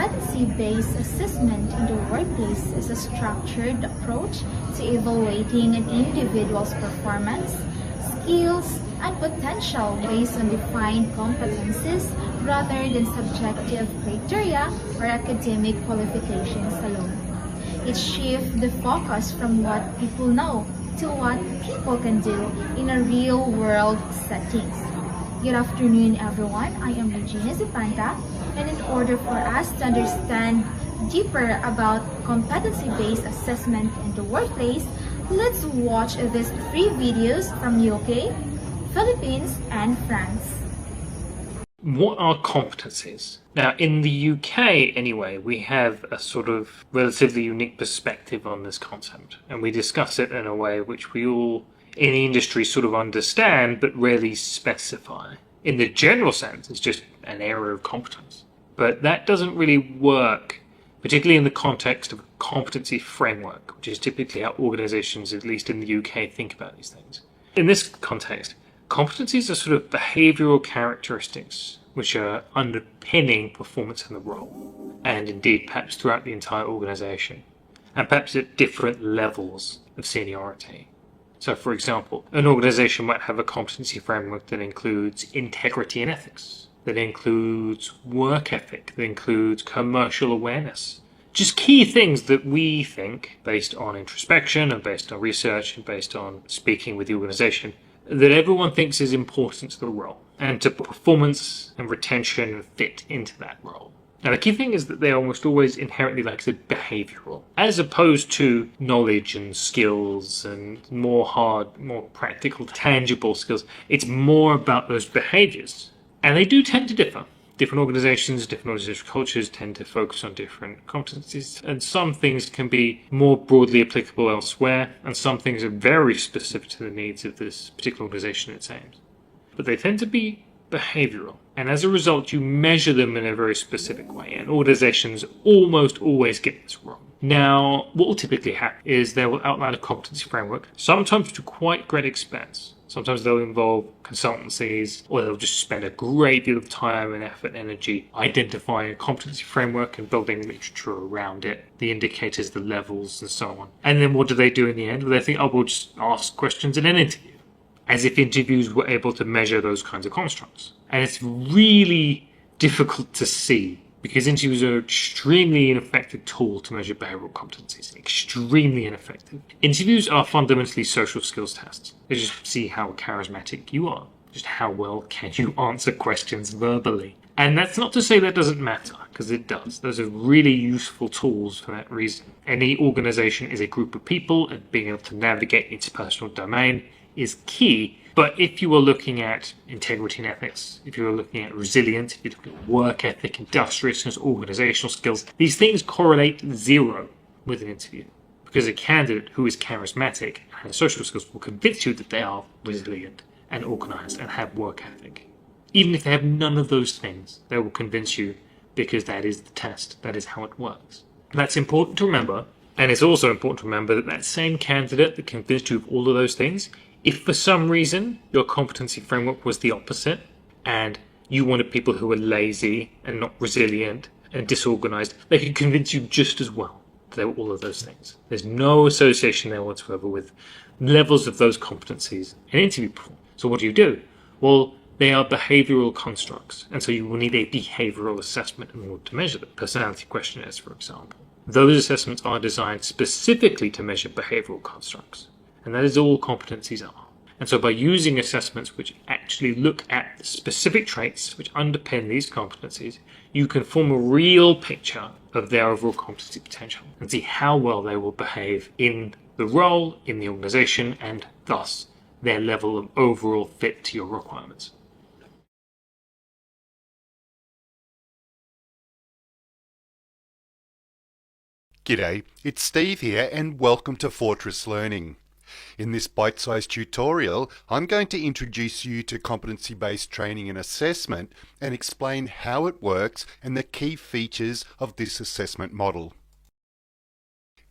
Competency-based assessment in the workplace is a structured approach to evaluating an individual's performance, skills, and potential based on defined competencies rather than subjective criteria or academic qualifications alone. It shifts the focus from what people know to what people can do in a real-world setting. Good afternoon, everyone. I am Regina Zipanta, and in order for us to understand deeper about competency-based assessment in the workplace, let's watch these 3 videos from UK, Philippines, and France. What are competencies? Now, in the UK anyway, we have a sort of relatively unique perspective on this concept, and we discuss it in a way which we all in the industry sort of understand but rarely specify. In the general sense, it's just an area of competence. But that doesn't really work, particularly in the context of a competency framework, which is typically how organizations, at least in the UK, think about these things. In this context, competencies are sort of behavioral characteristics which are underpinning performance in the role, and indeed perhaps throughout the entire organization, and perhaps at different levels of seniority. So, for example, an organization might have a competency framework that includes integrity and ethics, that includes work ethic, that includes commercial awareness. Just key things that we think, based on introspection and based on research and based on speaking with the organization, that everyone thinks is important to the role and to performance and retention and fit into that role. Now, the key thing is that they're almost always inherently, like I said, behavioral, as opposed to knowledge and skills and more hard, more practical, tangible skills. It's more about those behaviors. And they do tend to differ. Different organizations, different organizational cultures tend to focus on different competencies, and some things can be more broadly applicable elsewhere, and some things are very specific to the needs of this particular organization and its aims. But they tend to be behavioral, and as a result you measure them in a very specific way, and organizations almost always get this wrong. Now, what will typically happen is they will outline a competency framework, sometimes to quite great expense. Sometimes they'll involve consultancies, or they'll just spend a great deal of time and effort and energy identifying a competency framework and building literature around it, the indicators, the levels, and so on. And then what do they do in the end? Well, they think, oh, we'll just ask questions in an interview, as if interviews were able to measure those kinds of constructs. And it's really difficult to see, because interviews are an extremely ineffective tool to measure behavioral competencies. Extremely ineffective. Interviews are fundamentally social skills tests. They just see how charismatic you are. Just how well can you answer questions verbally. And that's not to say that doesn't matter, because it does. Those are really useful tools for that reason. Any organization is a group of people, and being able to navigate its personal domain is key. But if you are looking at integrity and ethics, if you're looking at resilience, if you're looking at work ethic, industriousness, organizational skills, these things correlate 0 with an interview. Because a candidate who is charismatic and has social skills will convince you that they are resilient and organized and have work ethic. Even if they have none of those things, they will convince you, because that is the test. That is how it works. That's important to remember. And it's also important to remember that that same candidate that convinced you of all of those things, if for some reason your competency framework was the opposite, and you wanted people who were lazy and not resilient and disorganized, they could convince you just as well that they were all of those things. There's no association there whatsoever with levels of those competencies in interview performance. So what do? Well, they are behavioral constructs, and so you will need a behavioral assessment in order to measure them. Personality questionnaires, for example. Those assessments are designed specifically to measure behavioral constructs. And that is all competencies are. And so by using assessments which actually look at the specific traits which underpin these competencies, you can form a real picture of their overall competency potential and see how well they will behave in the role, in the organization, and thus their level of overall fit to your requirements. G'day, it's Steve here and welcome to Fortress Learning. In this bite-sized tutorial, I'm going to introduce you to competency-based training and assessment and explain how it works and the key features of this assessment model.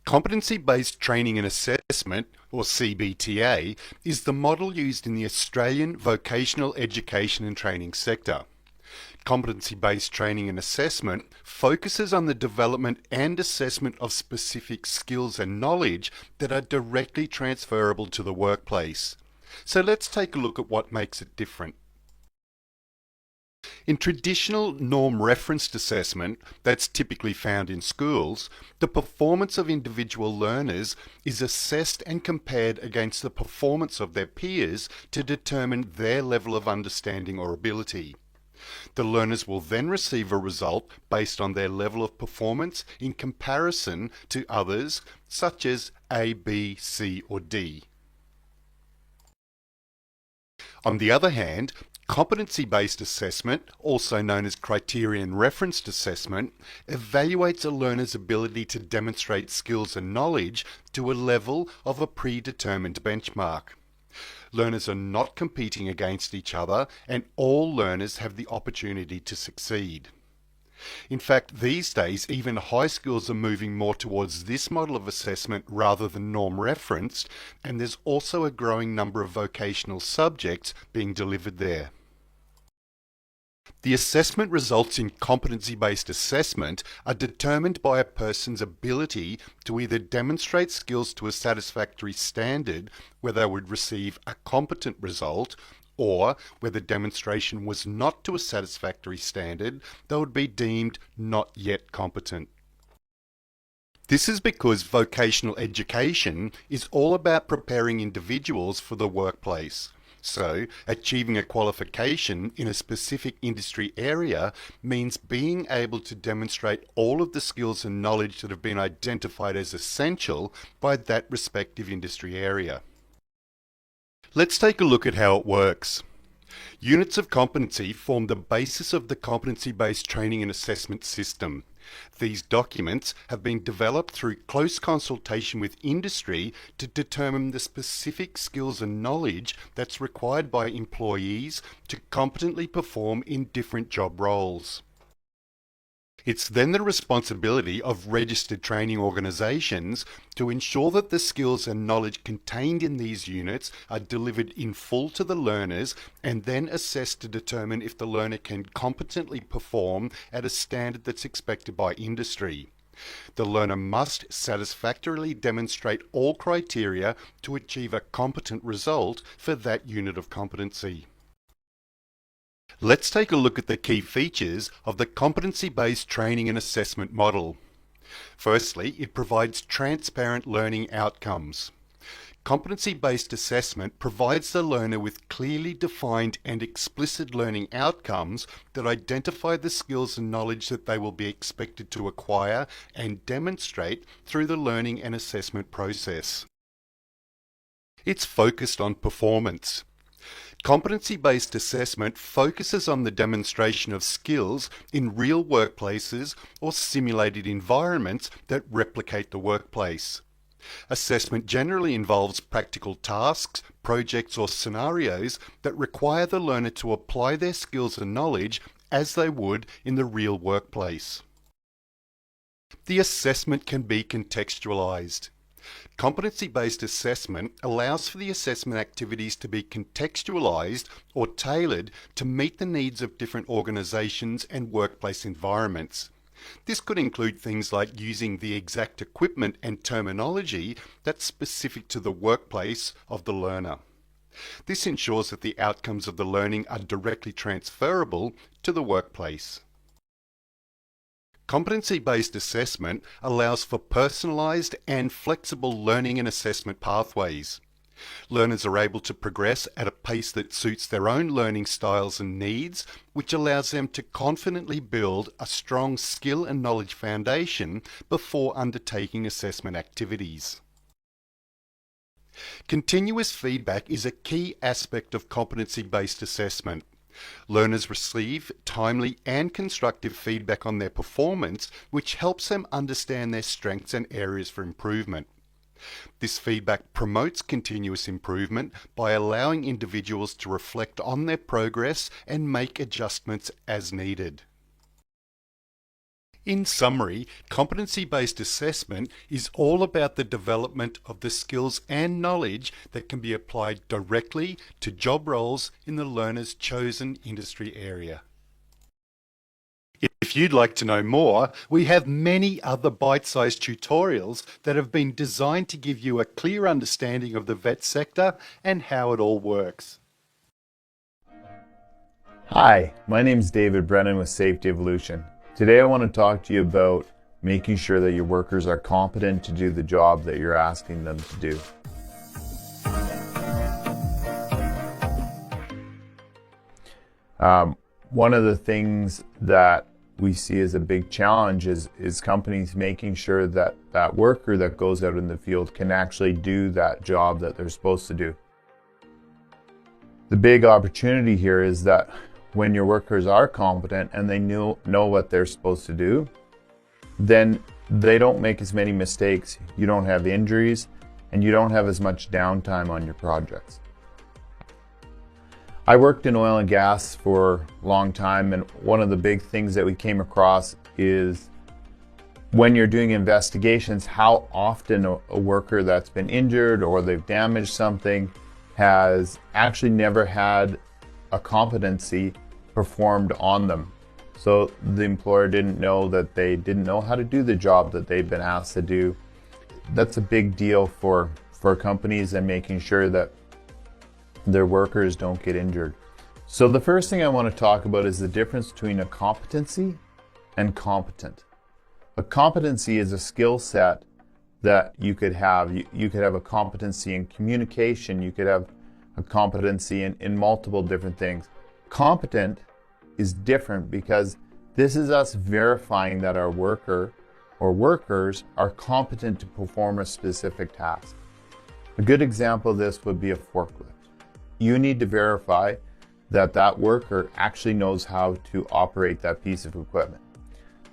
Competency-based training and assessment, or CBTA, is the model used in the Australian vocational education and training sector. Competency-based training and assessment focuses on the development and assessment of specific skills and knowledge that are directly transferable to the workplace. So let's take a look at what makes it different. In traditional norm-referenced assessment that's typically found in schools, the performance of individual learners is assessed and compared against the performance of their peers to determine their level of understanding or ability. The learners will then receive a result based on their level of performance in comparison to others, such as A, B, C, or D. On the other hand, competency-based assessment, also known as criterion-referenced assessment, evaluates a learner's ability to demonstrate skills and knowledge to a level of a predetermined benchmark. Learners are not competing against each other, and all learners have the opportunity to succeed. In fact, these days, even high schools are moving more towards this model of assessment rather than norm-referenced, and there's also a growing number of vocational subjects being delivered there. The assessment results in competency-based assessment are determined by a person's ability to either demonstrate skills to a satisfactory standard where they would receive a competent result, or where the demonstration was not to a satisfactory standard, they would be deemed not yet competent. This is because vocational education is all about preparing individuals for the workplace. So, achieving a qualification in a specific industry area means being able to demonstrate all of the skills and knowledge that have been identified as essential by that respective industry area. Let's take a look at how it works. Units of competency form the basis of the competency-based training and assessment system. These documents have been developed through close consultation with industry to determine the specific skills and knowledge that's required by employees to competently perform in different job roles. It's then the responsibility of registered training organisations to ensure that the skills and knowledge contained in these units are delivered in full to the learners and then assessed to determine if the learner can competently perform at a standard that's expected by industry. The learner must satisfactorily demonstrate all criteria to achieve a competent result for that unit of competency. Let's take a look at the key features of the competency-based training and assessment model. Firstly, it provides transparent learning outcomes. Competency-based assessment provides the learner with clearly defined and explicit learning outcomes that identify the skills and knowledge that they will be expected to acquire and demonstrate through the learning and assessment process. It's focused on performance. Competency-based assessment focuses on the demonstration of skills in real workplaces or simulated environments that replicate the workplace. Assessment generally involves practical tasks, projects or scenarios that require the learner to apply their skills and knowledge as they would in the real workplace. The assessment can be contextualized. Competency-based assessment allows for the assessment activities to be contextualized or tailored to meet the needs of different organizations and workplace environments. This could include things like using the exact equipment and terminology that's specific to the workplace of the learner. This ensures that the outcomes of the learning are directly transferable to the workplace. Competency-based assessment allows for personalised and flexible learning and assessment pathways. Learners are able to progress at a pace that suits their own learning styles and needs, which allows them to confidently build a strong skill and knowledge foundation before undertaking assessment activities. Continuous feedback is a key aspect of competency-based assessment. Learners receive timely and constructive feedback on their performance, which helps them understand their strengths and areas for improvement. This feedback promotes continuous improvement by allowing individuals to reflect on their progress and make adjustments as needed. In summary, competency-based assessment is all about the development of the skills and knowledge that can be applied directly to job roles in the learner's chosen industry area. If you'd like to know more, we have many other bite-sized tutorials that have been designed to give you a clear understanding of the vet sector and how it all works. Hi, my name is David Brennan with Safety Evolution. Today I want to talk to you about making sure that your workers are competent to do the job that you're asking them to do. One of the things that we see as a big challenge is companies making sure that that worker that goes out in the field can actually do that job that they're supposed to do. The big opportunity here is that when your workers are competent and they know what they're supposed to do, then they don't make as many mistakes, you don't have injuries, and you don't have as much downtime on your projects. I worked in oil and gas for a long time, and one of the big things that we came across is when you're doing investigations, how often a worker that's been injured or they've damaged something has actually never had a competency performed on them. So the employer didn't know that they didn't know how to do the job that they've been asked to do. That's a big deal for companies and making sure that their workers don't get injured. So the first thing I want to talk about is the difference between a competency and competent. A competency is a skill set that you could have. You could have a competency in communication. You could have a competency in multiple different things. Competent is different because this is us verifying that our worker or workers are competent to perform a specific task. A good example of this would be a forklift. You need to verify that that worker actually knows how to operate that piece of equipment.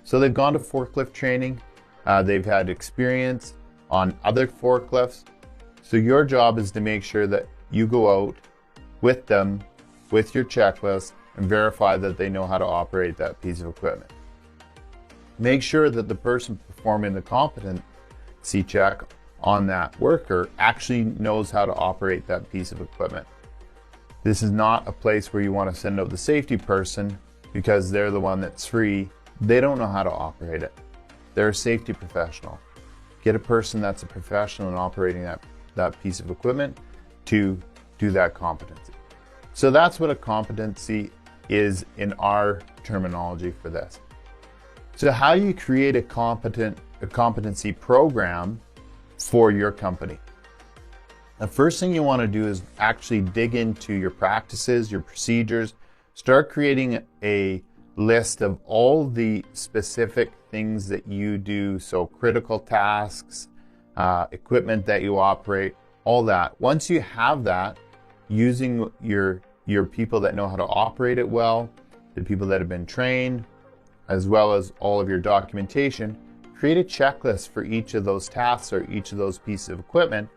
So they've gone to forklift training, they've had experience on other forklifts. So your job is to make sure that you go out with them, with your checklist, and verify that they know how to operate that piece of equipment. Make sure that the person performing the competency check on that worker actually knows how to operate that piece of equipment. This is not a place where you want to send out the safety person because they're the one that's free. They don't know how to operate it. They're a safety professional. Get a person that's a professional in operating that piece of equipment to do that competency. So that's what a competency is in our terminology for this. So how do you create a competency program for your company? The first thing you want to do is actually dig into your practices, your procedures, start creating a list of all the specific things that you do. So critical tasks, equipment that you operate, all that. Once you have that, using your people that know how to operate it well, the people that have been trained, as well as all of your documentation, create a checklist for each of those tasks or each of those pieces of equipment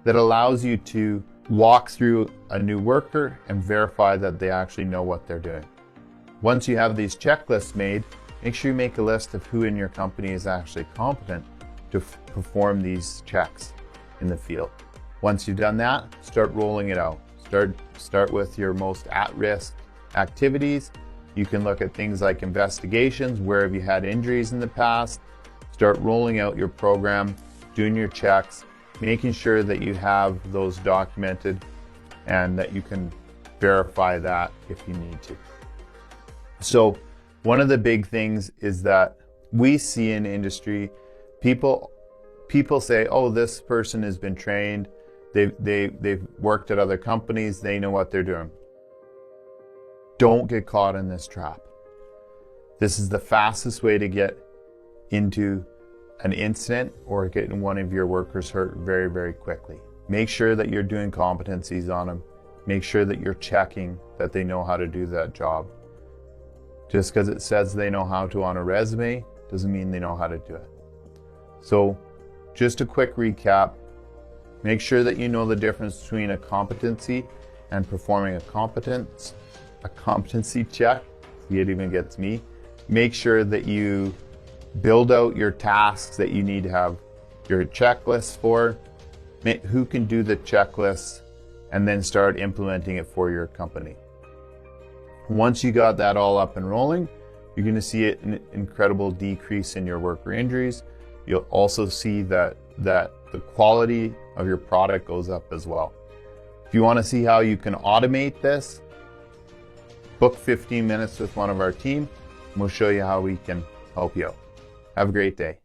that allows you to walk through a new worker and verify that they actually know what they're doing. Once you have these checklists made, make sure you make a list of who in your company is actually competent to perform these checks in the field. Once you've done that, start rolling it out. Start with your most at-risk activities. You can look at things like investigations. Where have you had injuries in the past? Start rolling out your program, doing your checks, making sure that you have those documented and that you can verify that if you need to. So one of the big things is that we see in industry, people say, oh, this person has been trained, they've worked at other companies, they know what they're doing. Don't get caught in this trap. This is the fastest way to get into an incident or getting one of your workers hurt very, very quickly. Make sure that you're doing competencies on them. Make sure that you're checking that they know how to do that job. Just because it says they know how to on a resume doesn't mean they know how to do it. So just a quick recap. Make sure that you know the difference between a competency and performing a competency check. See, it even gets me. Make sure that you build out your tasks that you need to have your checklist for, who can do the checklist, and then start implementing it for your company. Once you got that all up and rolling, you're going to see an incredible decrease in your worker injuries. You'll also see that the quality of your product goes up as well. If you want to see how you can automate this, book 15 minutes with one of our team, and we'll show you how we can help you out. Have a great day.